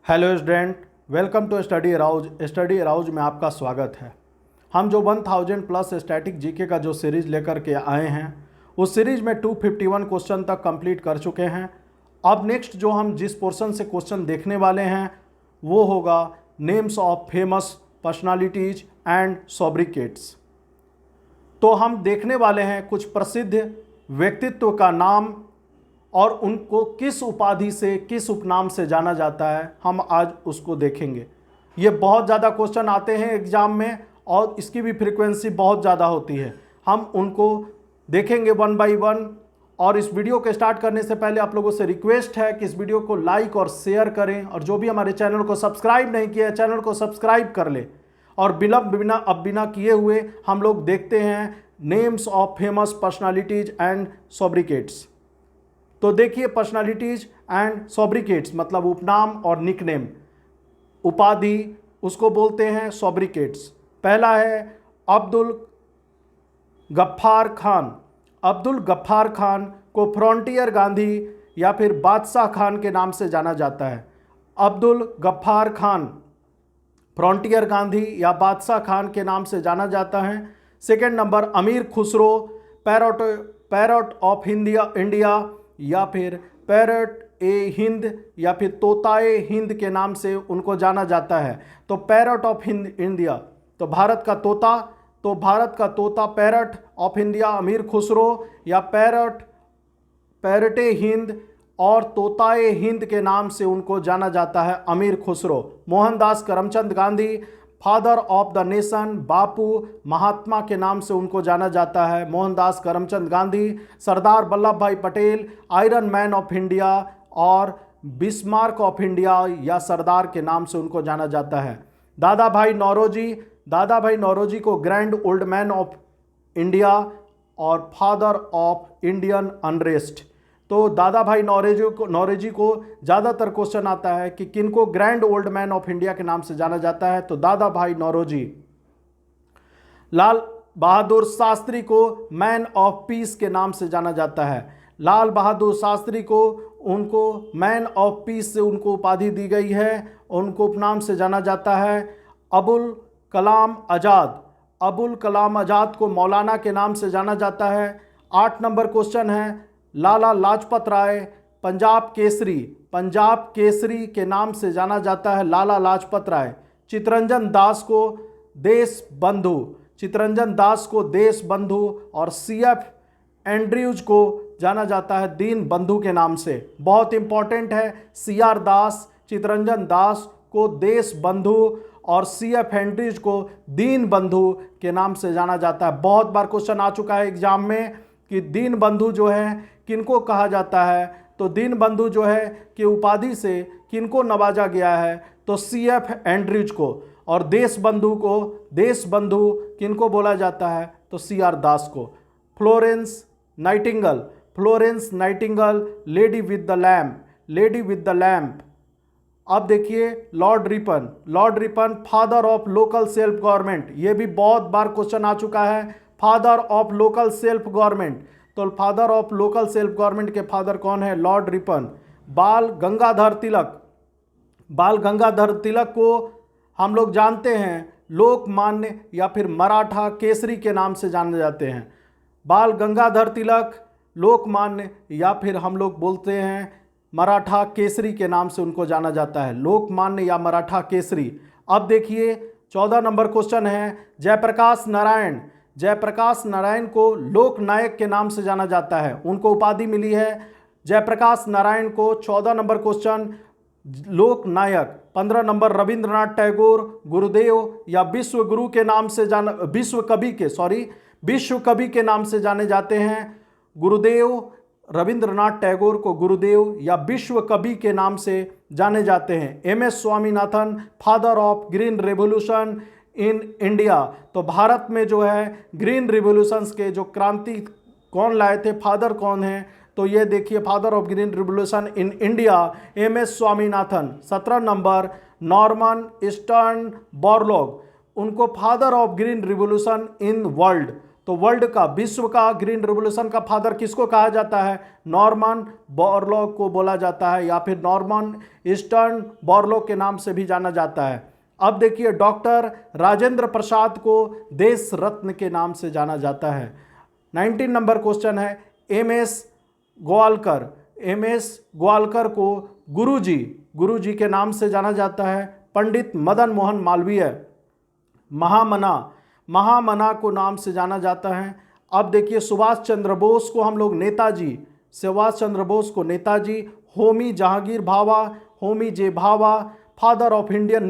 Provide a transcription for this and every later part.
Hello student, welcome to Study Arouse. Study Arouse में आपका स्वागत है। हम जो 1000 प्लस स्टैटिक जीके का जो सीरीज लेकर के आए हैं उस सीरीज में 251 क्वेश्चन तक कंप्लीट कर चुके हैं। अब नेक्स्ट जो हम जिस पोर्शन से क्वेश्चन देखने वाले हैं वो होगा names of famous personalities and sobriquets. तो हम देखने वाले हैं कुछ प्रसिद्ध व्यक्तित्व का नाम और उनको किस उपाधि से, किस उपनाम से जाना जाता है, हम आज उसको देखेंगे। ये बहुत ज़्यादा क्वेश्चन आते हैं एग्जाम में और इसकी भी फ्रीक्वेंसी बहुत ज़्यादा होती है। हम उनको देखेंगे वन बाय वन। और इस वीडियो के स्टार्ट करने से पहले आप लोगों से रिक्वेस्ट है कि इस वीडियो को लाइक और शेयर करें, और जो भी हमारे चैनल को सब्सक्राइब नहीं किया है चैनल को सब्सक्राइब कर ले। और बिना किए हुए हम लोग देखते हैं names of famous personalities and sobriquets. तो देखिए, पर्सनालिटीज एंड सोब्रिकेट्स मतलब उपनाम और निकनेम, उपाधि, उसको बोलते हैं सोब्रिकेट्स। पहला है अब्दुल गफ्फार खान। अब्दुल गफ्फार खान को फ्रंटियर गांधी या फिर बादशाह खान के नाम से जाना जाता है। अब्दुल गफ्फार खान फ्रंटियर गांधी या बादशाह खान के नाम से जाना जाता है। सेकेंड नंबर अमीर खुसरो, पैरट ऑफ इंडिया या फिर पैरट ए हिंद या फिर तोताए हिंद के नाम से उनको जाना जाता है। तो पैरट ऑफ इंडिया तो भारत का तोता, तो भारत का तोता पैरट ऑफ इंडिया अमीर खुसरो, या पैरटे हिंद और तोताए हिंद के नाम से उनको जाना जाता है Amir Khusro. Mohandas Karamchand Gandhi father of the nation, Bapu Mahatma के नाम से उनको जाना जाता है मोहनदास करमचंद गांधी। सरदार वल्लभ भाई Patel iron man of India और बिस्मार्क ऑफ इंडिया या सरदार के नाम से उनको जाना जाता है। दादा भाई नौरोजी को grand old man of India और फादर ऑफ इंडियन अनरेस्ट। तो दादा भाई नौरोजी को ज़्यादातर क्वेश्चन आता है कि किनको grand old man of India के नाम से जाना जाता है, तो दादा भाई नौरोजी। लाल बहादुर शास्त्री को मैन ऑफ पीस के नाम से जाना जाता है। लाल बहादुर शास्त्री को उनको मैन ऑफ पीस से उनको उपाधि दी गई है, उनको उपनाम से जाना जाता है। अबुल कलाम आज़ाद को मौलाना के नाम से जाना जाता है। 8 नंबर क्वेश्चन है लाला लाजपत राय पंजाब केसरी के नाम से जाना जाता है लाला लाजपत राय। चित्तरंजन दास को देश बंधु और CF एंड्रयूज को जाना जाता है दीन बंधु के नाम से। बहुत इंपॉर्टेंट है, CR दास, चित्तरंजन दास को देश बंधु और CF एंड्रयूज को दीन बंधु के नाम से जाना जाता है। बहुत बार क्वेश्चन आ चुका है एग्जाम में कि दीन बंधु जो है किनको कहा जाता है, तो दीन बंधु जो है कि उपाधि से किनको नवाजा गया है, तो CF एंड्रयूज को। और देश बंधु किनको बोला जाता है, तो CR दास को। Florence Nightingale lady with the lamp. अब देखिए Lord Ripon father of local self government, ये भी बहुत बार क्वेश्चन आ चुका है। Father of local self government, तो father of local self government के फादर कौन है, लॉर्ड रिपन। बाल गंगाधर तिलक को हम लोग जानते हैं लोकमान्य या फिर मराठा केसरी के नाम से जाने जाते हैं। बाल गंगाधर तिलक लोकमान्य या फिर हम लोग बोलते हैं मराठा केसरी के नाम से उनको जाना जाता है, लोकमान्य या मराठा केसरी। अब देखिए 14 नंबर क्वेश्चन है जयप्रकाश नारायण को लोकनायक के नाम से जाना जाता है, उनको उपाधि मिली है जयप्रकाश नारायण को। 14 नंबर क्वेश्चन लोकनायक। 15 नंबर रविंद्रनाथ टैगोर गुरुदेव या विश्व कवि के नाम से जाने जाते हैं। रविंद्रनाथ टैगोर को गुरुदेव या विश्व कवि के नाम से जाने जाते हैं। MS Swaminathan father of green revolution in India, तो भारत में जो है ग्रीन रिवोल्यूशंस के जो क्रांति कौन लाए थे, फादर कौन है, तो ये देखिए father of green revolution in India MS Swaminathan. 17 number Norman Eastern Borlaug, उनको father of green revolution in world, तो वर्ल्ड का, विश्व का ग्रीन रिवॉल्यूशन का फादर किसको कहा जाता है? नॉर्मन बोरलॉग को बोला जाता है, या फिर नॉर्मन ईस्टर्न बोरलॉग के नाम से भी जाना जाता है। अब देखिए, डॉक्टर राजेंद्र प्रसाद को देश रत्न के नाम से जाना जाता है। 19 नंबर क्वेश्चन है, एमएस ग्वालकर को गुरुजी के नाम से जाना जाता है। पंडित मदन मोहन मालवीय महामना को नाम से जाना जाता है। अब देखिए, सुभाष चंद्र बोस को हम लोग Netaji, Homi Jehangir Bhabha, Homi J Bhabha, father of Indian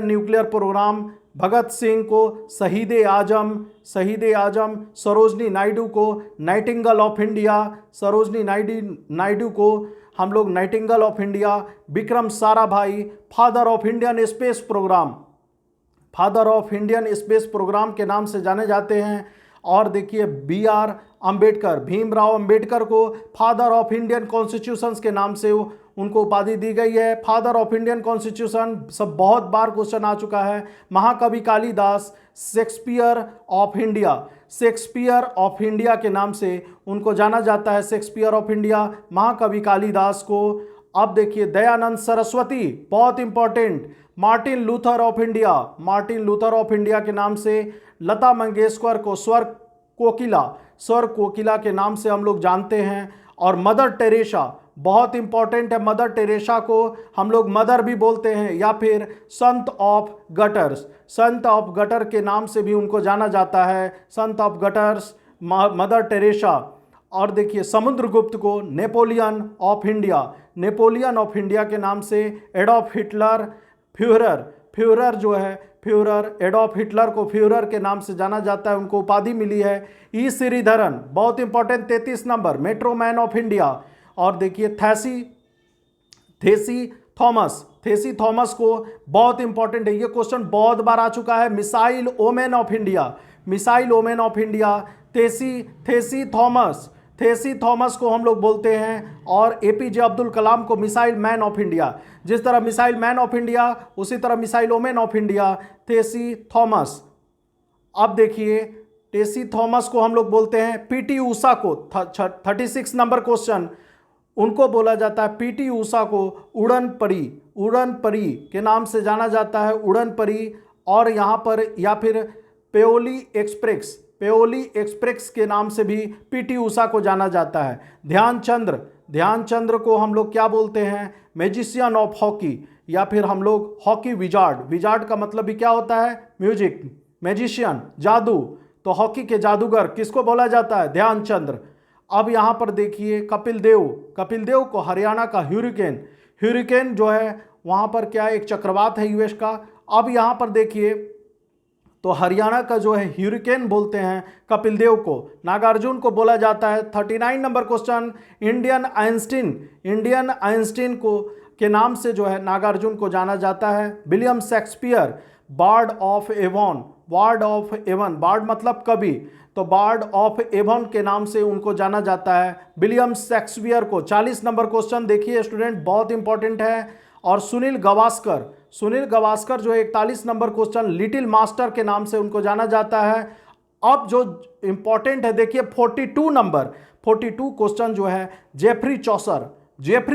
nuclear programme, Bhagat Singh को शहीद आजम, सरोजनी नायडू को नाइटिंगेल को हम लोग nightingale of India, Vikram Sarabhai father of Indian space programme के नाम से जाने जाते हैं। और देखिए, भीमराव अंबेडकर को फादर ऑफ इंडियन कॉन्स्टिट्यूशंस के नाम से उनको उपाधि दी गई है। फादर ऑफ इंडियन कॉन्स्टिट्यूशन सब बहुत बार क्वेश्चन आ चुका है। महाकवि कालिदास शेक्सपियर ऑफ इंडिया के नाम से उनको जाना जाता है, शेक्सपियर ऑफ इंडिया, महाकवि कालिदास को। अब देखिए, दयानंद सरस्वती, बहुत important, Martin Luther of India के नाम से। लता मंगेशकर को स्वर कोकिला के नाम से हम लोग जानते हैं। और मदर टेरेसा, बहुत इंपॉर्टेंट है, मदर टेरेसा को हम लोग मदर भी बोलते हैं, या फिर संत ऑफ गटर के नाम से भी उनको जाना जाता है, संत ऑफ गटर्स, मदर टेरेसा। और देखिए, समुद्रगुप्त को नेपोलियन ऑफ इंडिया के नाम से। एडॉल्फ हिटलर, एडॉल्फ हिटलर को फ्यूरर के नाम से जाना जाता है, उनको उपाधि मिली है। ई श्रीधरन, बहुत important, 33 number, Metro Man of India. और देखिए, थेसी थॉमस को, बहुत इंपॉर्टेंट है, ये क्वेश्चन बहुत बार आ चुका है, missile woman of India, Tessy Thomas को हम लोग बोलते हैं। और एपीजे अब्दुल कलाम को मिसाइल मैन ऑफ इंडिया, जिस तरह मिसाइल मैन ऑफ इंडिया उसी तरह missile woman of India, Tessy Thomas. अब देखिए, टेसी थॉमस को हम लोग बोलते हैं। पीटी ऊषा को, 36 नंबर क्वेश्चन, उनको बोला जाता है, पीटी ऊषा को उड़न परी के नाम से जाना जाता है, उड़न परी। और यहाँ पर, या फिर पेओली एक्सप्रेस के नाम से भी पीटी ऊषा को जाना जाता है। ध्यानचंद्र को हम लोग क्या बोलते हैं? मैजिशियन ऑफ हॉकी, या फिर हम लोग हॉकी विजार्ड का मतलब भी क्या होता है? म्यूजिक, मैजिशियन, जादू, तो हॉकी के जादूगर किसको बोला जाता है? ध्यानचंद्र। अब यहाँ पर देखिए, कपिल देव को हरियाणा का ह्यूरिकेन जो है वहाँ पर क्या है, एक चक्रवात है यूएस का। अब यहाँ पर देखिए, तो हरियाणा का जो है ह्यूरिकेन बोलते हैं कपिल देव को। नागार्जुन को बोला जाता है। 39 नंबर क्वेश्चन, इंडियन आइंस्टीन को के नाम से जो है नागार्जुन को जाना जाता है। William Shakespeare, bard of Avon, bard मतलब कवि, तो बार्ड ऑफ एवॉन के नाम से उनको जाना जाता है। विलियम शेक्सपियर को। 40 नंबर क्वेश्चन देखिए स्टूडेंट, बहुत इंपॉर्टेंट है। और सुनील गावस्कर जो है 41 नंबर क्वेश्चन, लिटिल मास्टर के नाम से उनको जाना जाता है। अब जो इंपॉर्टेंट है देखिए 42 क्वेश्चन जो है, जेफरी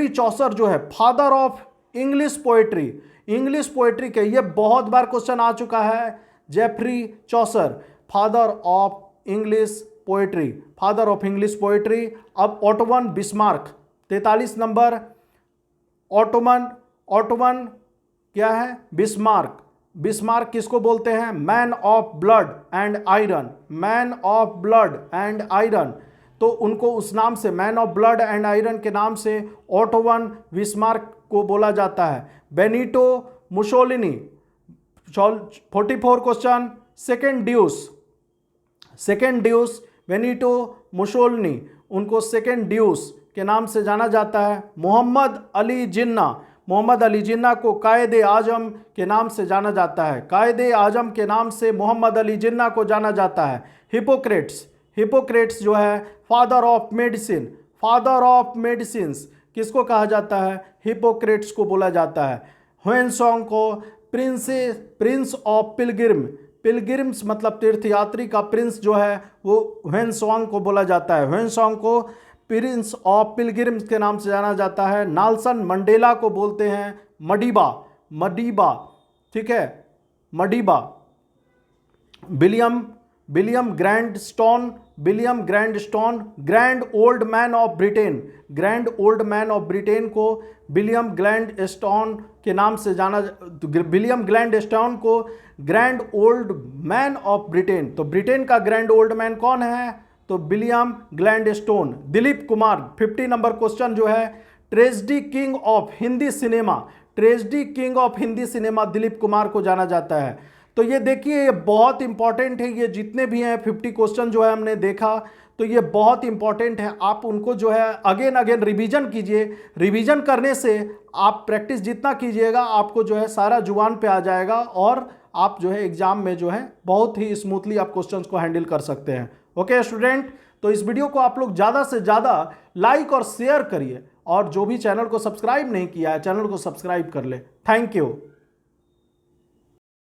चौसर जो है फादर ऑफ इंग्लिश पोएट्री के, ये बहुत बार क्वेश्चन आ चुका है। Geoffrey Chaucer, father of English poetry. अब ऑटोमन बिस्मार्क, 43 नंबर, ऑटोमन क्या है? बिस्मार्क किसको बोलते हैं? Man of blood and iron, तो उनको उस नाम से, man of blood and iron के नाम से ऑटोवन बिस्मार्क को बोला जाता है। Benito Mussolini, 44 question, second Duce, Benito Mussolini, उनको सेकेंड ड्यूस के नाम से जाना जाता है। मोहम्मद अली जिन्ना को कायदे आजम के नाम से जाना जाता है। कायदे आजम के नाम से मोहम्मद अली जिन्ना को जाना जाता है। हिपोक्रेट्स जो है फादर ऑफ मेडिसिन्स किसको कहा जाता है? हिपोक्रेट्स को बोला जाता है। ह्वेनसोंग को प्रिंस ऑफ पिलग्रिम्स मतलब तीर्थयात्री का प्रिंस जो है वो ह्वेनसांग को बोला जाता है। ह्वेनसांग को प्रिंस ऑफ पिलग्रिम्स के नाम से जाना जाता है। नेल्सन मंडेला को बोलते हैं मडीबा, मडीबा, ठीक है, Madiba. William Grandstone, William Grandstone grand old man of Britain, grand old man of Britain को विलियम ग्लैडस्टोन के नाम से जाना, विलियम ग्लैडस्टोन को grand old man of Britain. तो ब्रिटेन का ग्रैंड ओल्ड मैन कौन है? तो William Gladstone. Dilip Kumar, 50 number question जो है, tragedy king of Hindi cinema, tragedy king of Hindi cinema Dilip Kumar को जाना जाता है। तो ये देखिए ये बहुत इंपॉर्टेंट है, ये जितने भी हैं 50 क्वेश्चन जो है हमने देखा, तो ये बहुत इंपॉर्टेंट है। आप उनको जो है अगेन अगेन रिवीजन कीजिए। रिवीजन करने से आप प्रैक्टिस जितना कीजिएगा आपको जो है सारा जुबान पे आ जाएगा और आप जो है एग्जाम में जो है बहुत ही स्मूथली आप क्वेश्चंस को हैंडल कर सकते हैं। ओके स्टूडेंट, तो इस वीडियो को आप लोग ज़्यादा से ज़्यादा लाइक और शेयर करिए और जो भी चैनल को सब्सक्राइब नहीं किया है चैनल को सब्सक्राइब कर ले। Thank you.